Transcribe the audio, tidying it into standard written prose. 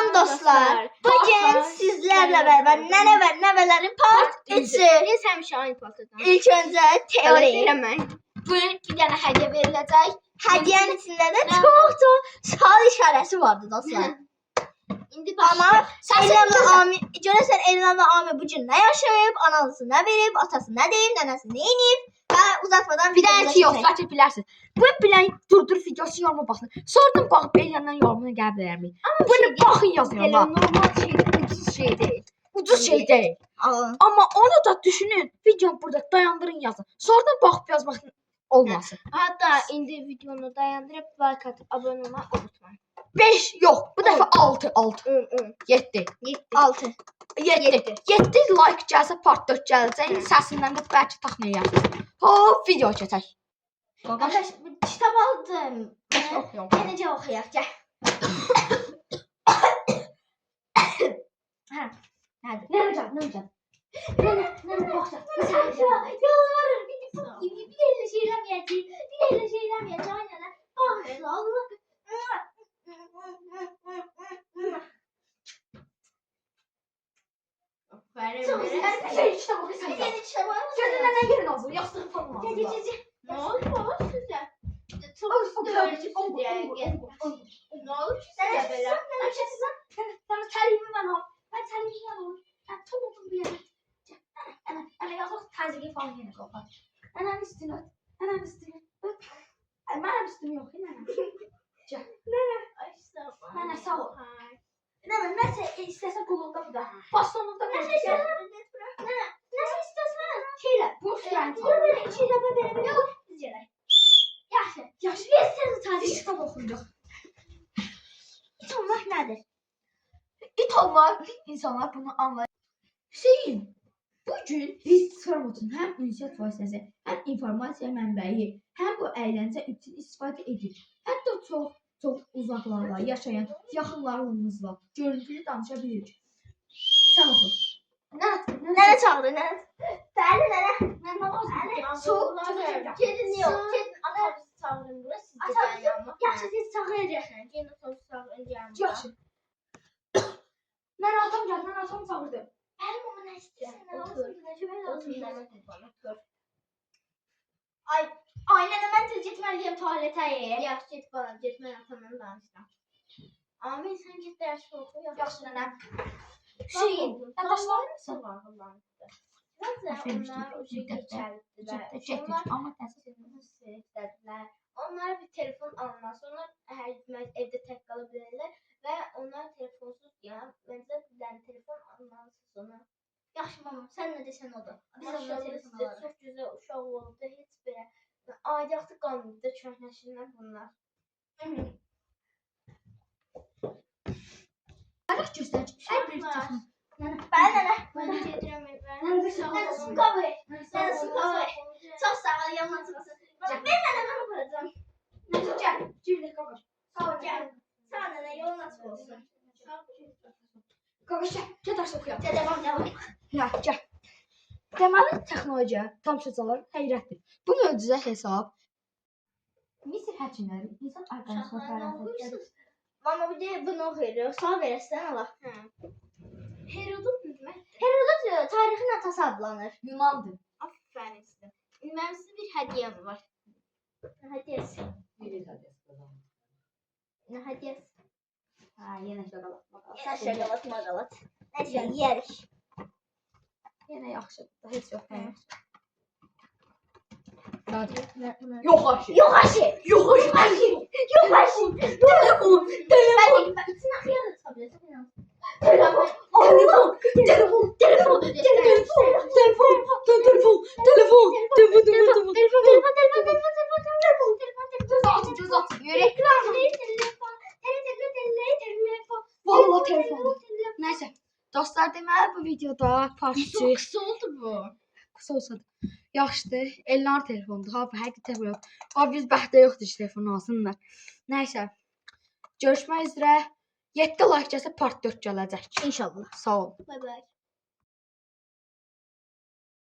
Salam dostlar. Bugün sizlerle beraber nene ve nevelerin part 3'ü. Biz həmişə aynı platformda. İlk önce teori. Bugün bir dənə hədiyyə veriləcək. Hediyenin içinde de çok sağ işareti vardı dostlar. İndi Ama Elnan'la Ami, görürsen Elnan'la Ami bugün ne yaşayıp, anası ne verip, atası ne deyip, nenesi ne inip. Ben uzatmadan bir dənə ki yox, videomuza çəkə bilərsən. Bu bilən durdur videosu yoruma baxın. Sonradan baxıb Elyandan yorumuna gələ bilərmi? Bunu baxın yazıram bax. normal şey, ucuz şey değil. Ucuz şey deyil. Alın. Amma onu da düşünün. Videonu burada dayandırın yazın. Sonradan baxıb yazmaq olmasın. Hatta indi videonu dayandırıp like atıp abone olmayı unutmayın. 5 yox, bu dəfə 6 7 6. 7 like gəlsə part 4 gələcək. Səsindən də bəlkə taxmayacaq. Hop video keçək. Arkadaş kitap aldım. Oxuyum. Yenəcə oxuyaq gəl. Hadi. Nə olacaq? Nene baxacaq. Yalvarırım bir elle şeylemeyəcək. Bir elle şeylemeyəcək. Aynen. Aferin Allah. Şey kitap oxuyursan. Yeni kitap var mı? Gözündən nə yerin olsun? Yastığın falan olsun. Ne oldu size? Çok öğretici diye gel. Ne oldu size böyle? Sen tərimi mən al. Mən tərimi mən al. Mən tutuldım bir yerə. Ana yazıq təzyiqi falan yenə qopat. Ananın üstünü öt. Ananın üstünü öt. Mənim üstüm yox, nənə. Ay sağ ol. Nənə sağ ol. Nənə, nəsə istəsə qulluqda bir daha. Bastonunda bir şey. Nasıl istiyorsan şeyle. Boş gəldi. Dur böyle içi de böyle yok. Biz yerler. Yaxşı. Yaxşı. Biz seni tatil. Kitap oxuyacaq. İç olmak nedir? İt olmaq insanlar bunu anlayır. Hüseyin, bugün Instagram'ın həm ünsiyyət vasitəsi, həm informasiya mənbəyi, həm bu əyləncə üçün istifadə edir. Hətta çox uzaqlarda yaşayan yaxınlarımızla görüntülü danışa bilirik. Sən oxu. Nene çağırdı nene. Değerli nene. Mən nə lazım? Soğuk. Kedin yok. Kedin Otobüs çağırın burası. Siz de Otobüs gel yanıma. Yaxşı siz çağıracaksın. Gelin otobüs çağırın yanıma. Yaxşı. Mən atam gəldi, mən atam çağırdı. Benim ama ne istiyorsun? Ne Otur. olsun? Şöyle Otur olsun. yanıma telefonu. Otur. Ay nene ben tez gitmeliyim tuvalete. Yaxşı git bana. Git mən atamla danışıram. Amin sen git ders oku. Yaxşı nənə. Hüseyin, yaddaşların mısın? Onlar o şey geçerlidiler. Onlar Amma təsir istediler. Onlara bir telefon alınması, onlar evde tek kalabilirler ve onlar telefonsuz ya. Bence bir tane telefon almalısınız ona. Yaxşı mama sen ne desen o da. Biz onunla Maşallah telefon size alalım. çok güzel uşaq oldu. Hiç böyle aidiyyatı qalmaydı köhnəşindən bunlar. Ələk göstərici. Hər bir çıxın. Ben nene. Ben gedirəm evə. Nene su kabul. Nene su kabul. Çok sağ ol yanına çıkasın. Ben nene ben yapacağım. Nəsə gəl, girdik qaqaş. Sağ ol gel. Sağ ol nene yolun açık olsun. Qaqaş gəl dərs oxuyaq. Devam. Ya, gəl. Deməli, texnologiya, tamşıcalar heyrətdir. Bu möcüzə hesab Misir həkimləri insan orqanizminə fəaliyyət Mama bir de bunu okuyor. Sağ verirsen Allah. Herodot mu demək? Herodot tarihin atası adlanır. Yunandır. Aferin sizə. Mənim sizə bir hədiyyəm var. Hediyesi. Ne hədiyyəsi? Ha, yenə şokolad. Yine şokolat magalat. Neyse yerik. Yenə yaxşı. Heç yox. Yok aşı. Yok aşı. Yox, Aşı. Yok aşı. telefon, Ben bütün akıya da tabii. telefon, Vallahi telefon. Nəysə, dostlar, deməli bu videoda part 2 Kısa oldu bu. qısa olsa da yaxşıdır. Elnar telefondur. Ha, həqiqi telefon. Ha, biz bəxtə yoxdur ki, telefon alsınlar. Nəysə, görüşmək üzrə. 7 like gəlsə part 4 gələcək. İnşallah. Sağ ol. Bay bay.